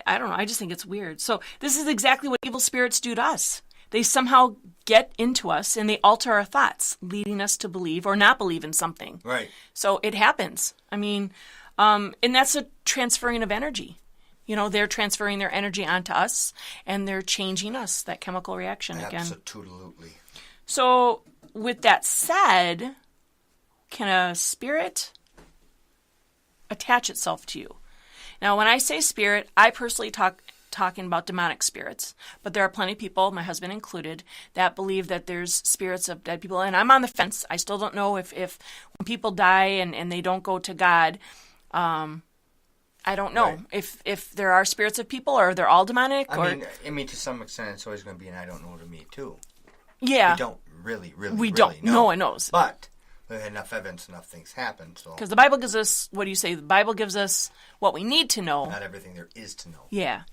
I don't know. I just think it's weird. So this is exactly what evil spirits do to us. They somehow get into us and they alter our thoughts, leading us to believe or not believe in something. Right. So it happens. I mean, and that's a transferring of energy. They're transferring their energy onto us and they're changing us, that chemical reaction again. Absolutely. So with that said, can a spirit attach itself to you? Now, when I say spirit, I personally talking about demonic spirits, but there are plenty of people, my husband included, that believe that there's spirits of dead people, and I'm on the fence. I still don't know if when people die and they don't go to God, I don't know if there are spirits of people or they're all demonic. I mean, to some extent, it's always going to be an I don't know to me too. Yeah, we don't really we don't. know. No one knows, but we've had enough evidence, enough things happen. So because the Bible gives us, what do you say? The Bible gives us what we need to know. Not everything there is to know. Yeah.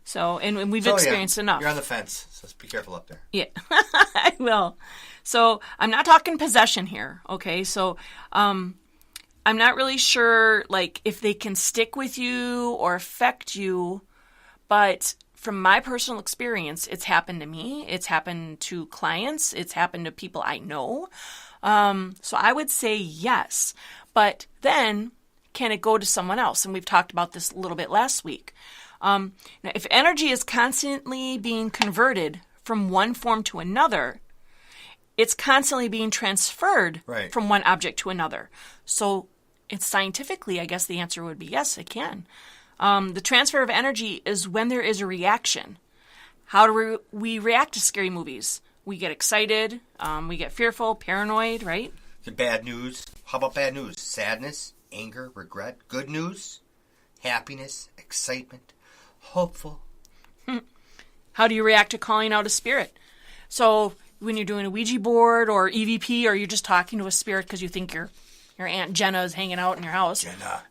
So and we've experienced enough. You're on the fence, so be careful up there. Yeah, I will. So I'm not talking possession here. Okay, so I'm not really sure like if they can stick with you or affect you, but from my personal experience, it's happened to me. It's happened to clients. It's happened to people I know. So I would say yes. But then, can it go to someone else? And we've talked about this a little bit last week. Now, if energy is constantly being converted from one form to another, it's constantly being transferred from one object to another. So it's scientifically, I guess the answer would be yes, it can. The transfer of energy is when there is a reaction. How do we react to scary movies? We get excited, we get fearful, paranoid, right? Bad news. How about bad news? Sadness, anger, regret. Good news, happiness, excitement, hopeful. How do you react to calling out a spirit? So when you're doing a Ouija board or EVP, or you're just talking to a spirit because you think your Aunt Jenna is hanging out in your house. Jenna.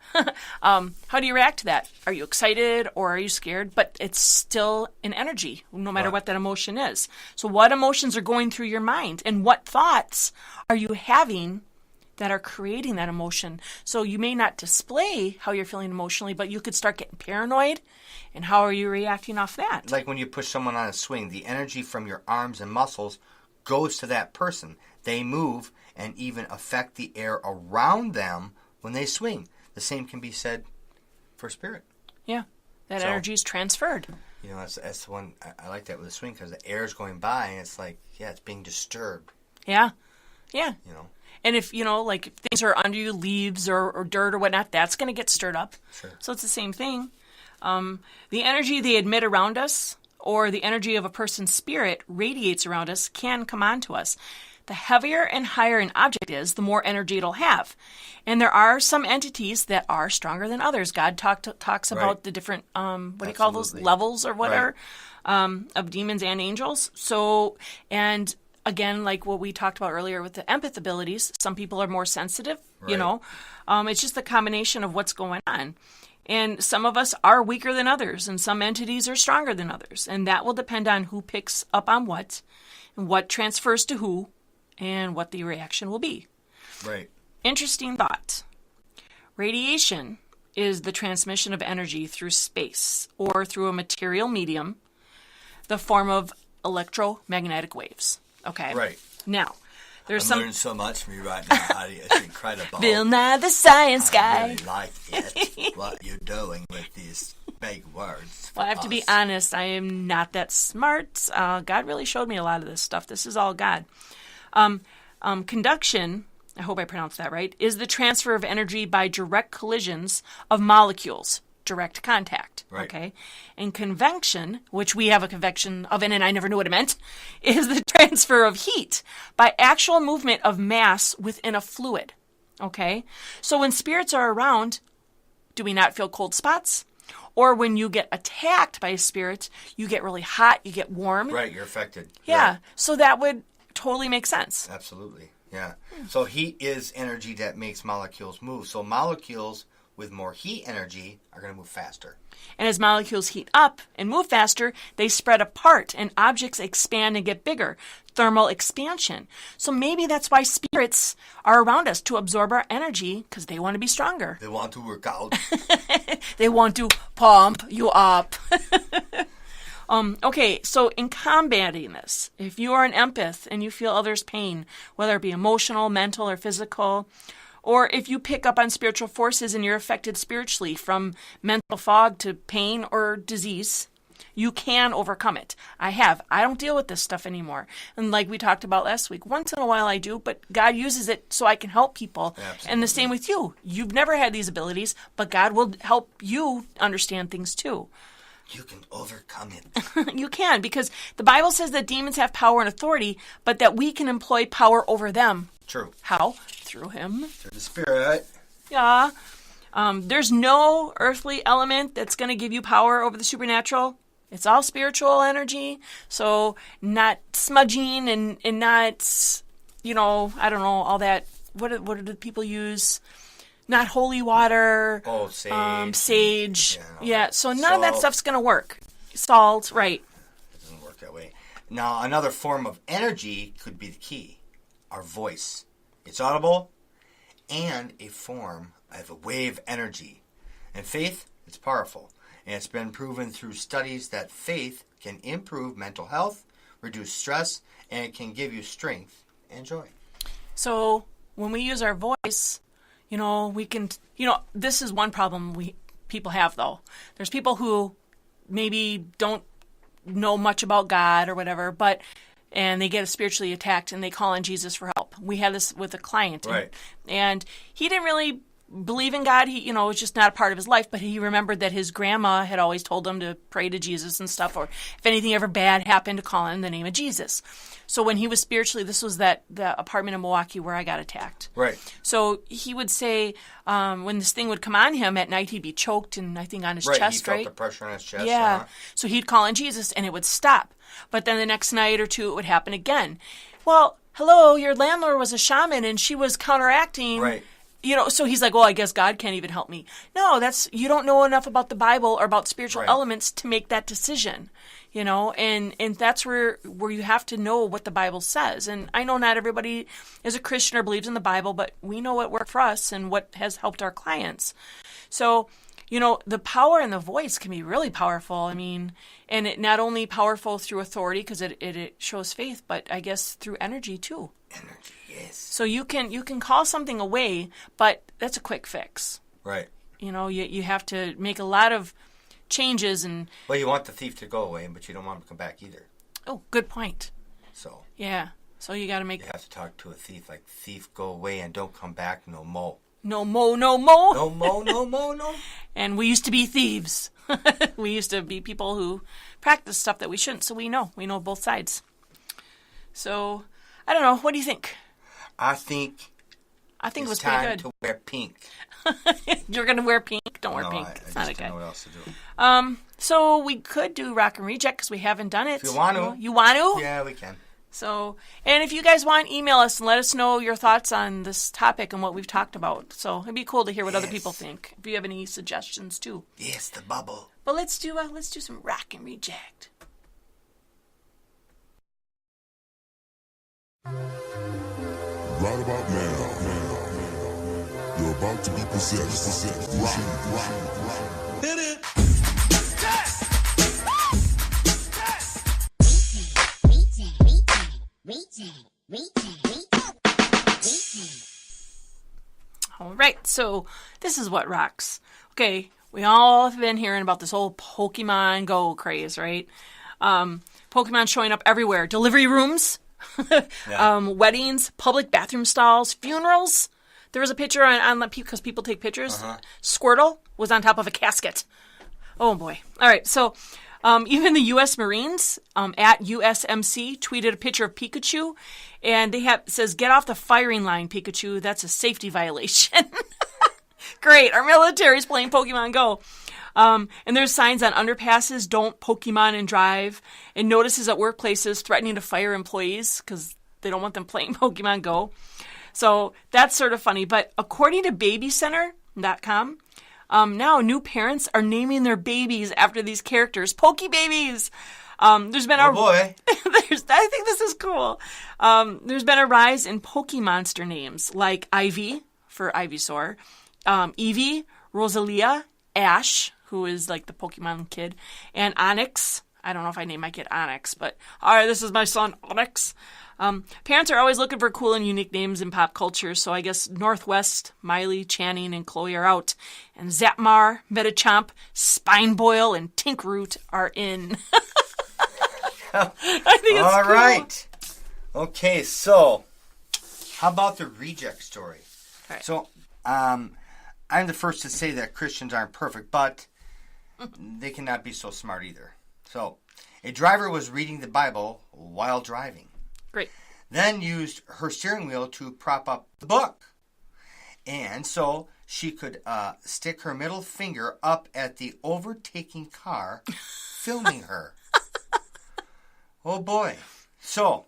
How do you react to that? Are you excited or are you scared? But it's still an energy, no matter what that emotion is. So what emotions are going through your mind and what thoughts are you having that are creating that emotion? So you may not display how you're feeling emotionally, but you could start getting paranoid. And how are you reacting off that? Like when you push someone on a swing, the energy from your arms and muscles goes to that person. They move, and even affect the air around them when they swing. The same can be said for spirit. Yeah, that energy is transferred. You know, that's the one, I like that with the swing, because the air is going by, and it's like, yeah, it's being disturbed. Yeah, yeah. You know. And if, like if things are under you, leaves or dirt or whatnot, that's going to get stirred up. Sure. So it's the same thing. The energy they emit around us, or the energy of a person's spirit radiates around us, can come on to us. The heavier and higher an object is, the more energy it'll have. And there are some entities that are stronger than others. God talks about the different, what do you call those, levels or whatever, of demons and angels. So, and again, like what we talked about earlier with the empath abilities, some people are more sensitive, it's just the combination of what's going on. And some of us are weaker than others, and some entities are stronger than others. And that will depend on who picks up on what, and what transfers to who, and what the reaction will be. Right. Interesting thought. Radiation is the transmission of energy through space or through a material medium, the form of electromagnetic waves. Okay? Right. Now, I'm learning so much from you right now, Heidi. It's incredible. Bill Nye the Science Guy. I really like it, what you're doing with these big words. Well, I have to be honest. I am not that smart. God really showed me a lot of this stuff. This is all God. Conduction, I hope I pronounced that right, is the transfer of energy by direct collisions of molecules, direct contact. Right. Okay, and convection, which we have a convection oven, and I never knew what it meant, is the transfer of heat by actual movement of mass within a fluid. Okay, so when spirits are around, do we not feel cold spots? Or when you get attacked by a spirit, you get really hot, you get warm. Right, you're affected. Yeah, right. So that would totally make sense. Absolutely, yeah. So heat is energy that makes molecules move. So molecules with more heat energy are going to move faster. And as molecules heat up and move faster, they spread apart and objects expand and get bigger. Thermal expansion. So maybe that's why spirits are around us, to absorb our energy, because they want to be stronger. They want to work out. They want to pump you up. Okay, so in combating this, if you are an empath and you feel others' pain, whether it be emotional, mental, or physical, or if you pick up on spiritual forces and you're affected spiritually from mental fog to pain or disease, you can overcome it. I don't deal with this stuff anymore. And like we talked about last week, once in a while I do, but God uses it so I can help people. Absolutely. And the same with you. You've never had these abilities, but God will help you understand things too. You can overcome it. You can, because the Bible says that demons have power and authority, but that we can employ power over them. True. How? Through Him. Through the Spirit. Yeah. There's no earthly element that's going to give you power over the supernatural. It's all spiritual energy. So not smudging and not, I don't know, all that. What do people use? Not holy water. Oh, sage. Sage. Yeah, so none Salt. of that stuff's going to work. Salt, right. It doesn't work that way. Now, another form of energy could be the key. Our voice. It's audible and a form of a wave energy. And faith, it's powerful. And it's been proven through studies that faith can improve mental health, reduce stress, and it can give you strength and joy. So when we use our voice, we can, this is one problem people have, though. There's people who maybe don't know much about God or whatever, and they get spiritually attacked and they call on Jesus for help. We had this with a client. Right. And he didn't really believe in God. He, it was just not a part of his life, but he remembered that his grandma had always told him to pray to Jesus and stuff, or if anything ever bad happened, to call on the name of Jesus. So when he was spiritually, this was the apartment in Milwaukee where I got attacked. Right. So he would say, when this thing would come on him at night, he'd be choked and I think on his chest, right? He felt the pressure on his chest. Yeah. Uh-huh. So he'd call on Jesus and it would stop. But then the next night or two, it would happen again. Well, hello, your landlord was a shaman and she was counteracting. Right. So he's like, well, I guess God can't even help me. No, you don't know enough about the Bible or about spiritual elements to make that decision, and that's where you have to know what the Bible says. And I know not everybody is a Christian or believes in the Bible, but we know what worked for us and what has helped our clients. So the power in the voice can be really powerful. I mean, and it not only powerful through authority because it shows faith, but I guess through energy too. Energy, yes. So you can call something away, but that's a quick fix. Right. You have to make a lot of changes and. Well, you want the thief to go away, but you don't want him to come back either. Oh, good point. So. Yeah. So you got to make. You have to talk to a thief like, thief, go away and don't come back no more. No mo, no mo. No mo, no mo, no. And we used to be thieves. We used to be people who practice stuff that we shouldn't, so we know both sides. So, I don't know. What do you think? I think it was time pretty good. to wear pink. You're going to wear pink? Don't wear pink. It's not just okay. don't know what else to do. So we could do Rock and Reject because we haven't done it. If you want to. You want to? Yeah, we can. So, and if you guys want, email us and let us know your thoughts on this topic and what we've talked about. So it'd be cool to hear what other people think. If you have any suggestions too. Yes, the bubble. But let's do some Rock and Reject. Right about now, you're about to be possessed. Rock. Hit it. All right, so this is what rocks. Okay, we all have been hearing about this whole Pokemon Go craze, right? Pokemon showing up everywhere. Delivery rooms, weddings, public bathroom stalls, funerals. There was a picture on because people take pictures. Squirtle was on top of a casket. Oh, boy. All right, so even the U.S. Marines at USMC tweeted a picture of Pikachu, and says, "Get off the firing line, Pikachu. That's a safety violation." Great. Our military's playing Pokemon Go. And there's signs on underpasses, "Don't Pokemon and drive," and notices at workplaces threatening to fire employees because they don't want them playing Pokemon Go. So that's sort of funny. But according to BabyCenter.com, now new parents are naming their babies after these characters. Pokebabies. There's been boy. I think this is cool. There's been a rise in Pokemonster names like Ivy for Ivysaur, Eevee, Rosalia, Ash, who is like the Pokemon kid, and Onyx. I don't know if I named my kid Onyx, but all right, this is my son Onyx. Parents are always looking for cool and unique names in pop culture, so I guess Northwest, Miley, Channing, and Chloe are out, and Zapmar, Metachamp, Spineboil, and Tinkroot are in. I think it's all cool. right. Okay, so how about the reject story? All right. So, I'm the first to say that Christians aren't perfect, but they cannot be so smart either. So, a driver was reading the Bible while driving. Great. Then used her steering wheel to prop up the book. And so she could stick her middle finger up at the overtaking car, filming her. Oh boy. So,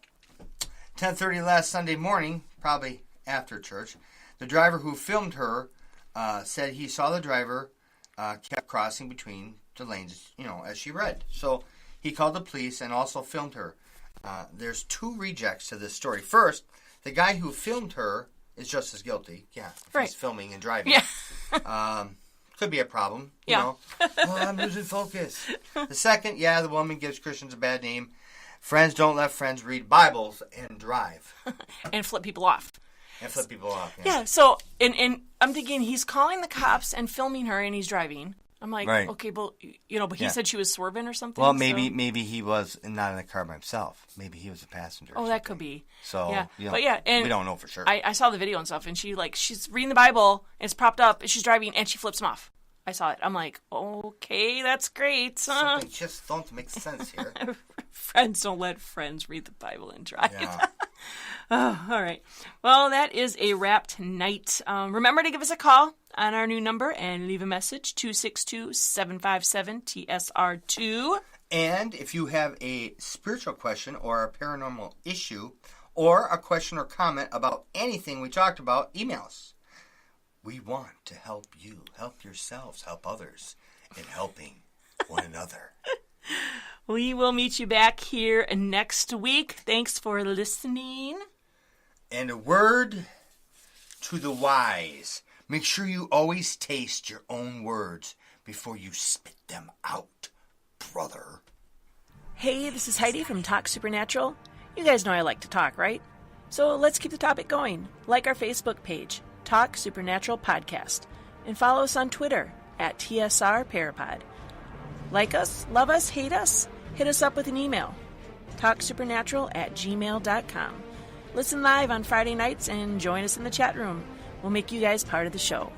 10:30 last Sunday morning, probably after church, the driver who filmed her said he saw the driver kept crossing between the lanes, as she read. So he called the police and also filmed her. There's two rejects to this story. First, the guy who filmed her is just as guilty. Yeah, if he's filming and driving. Yeah. Could be a problem. Yeah. I'm losing focus. The second, the woman gives Christians a bad name. Friends don't let friends read Bibles and drive. And flip people off. Yeah, so, and I'm thinking he's calling the cops and filming her and he's driving. I'm like, right. Okay, but he said she was swerving or something. Well, maybe he was not in the car by himself. Maybe he was a passenger. Oh, that could be. So, and we don't know for sure. I saw the video and stuff, and she's reading the Bible, and it's propped up, and she's driving, and she flips him off. I saw it. I'm like, okay, that's great. Something just don't make sense here. Friends don't let friends read the Bible and drive. Yeah. Oh, all right. Well, that is a wrap tonight. Remember to give us a call on our new number and leave a message, 262-757-TSR2. And if you have a spiritual question or a paranormal issue or a question or comment about anything we talked about, email us. We want to help you, help yourselves, help others in helping one another. We will meet you back here next week. Thanks for listening. And a word to the wise. Make sure you always taste your own words before you spit them out, brother. Hey, this is Heidi from Talk Supernatural. You guys know I like to talk, right? So let's keep the topic going. Like our Facebook page, Talk Supernatural Podcast, and follow us on Twitter at TSR Parapod. Like us, love us, hate us? Hit us up with an email, talksupernatural@gmail.com. Listen live on Friday nights and join us in the chat room. We'll make you guys part of the show.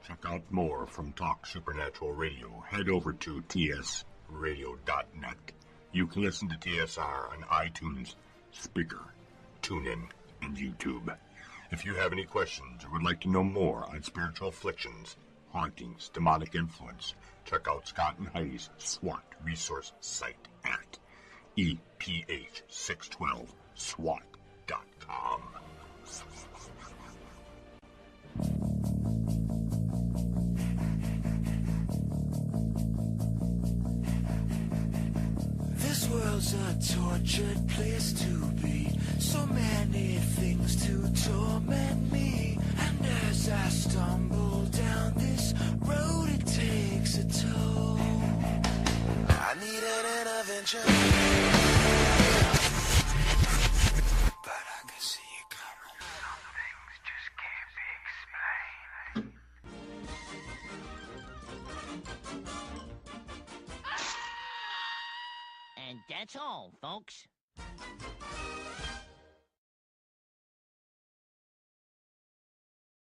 Check out more from Talk Supernatural Radio. Head over to tsradio.net. You can listen to TSR on iTunes, Spreaker, TuneIn, and YouTube. If you have any questions or would like to know more on spiritual afflictions, hauntings, demonic influence, check out Scott and Heidi's SWAT resource site at EPH612SWAT.com. This world's a tortured place to be. So many things to torment me. And as I stumble down this road, it takes a toll. I need an intervention. But I can see it coming. Some things just can't be explained. And that's all, folks.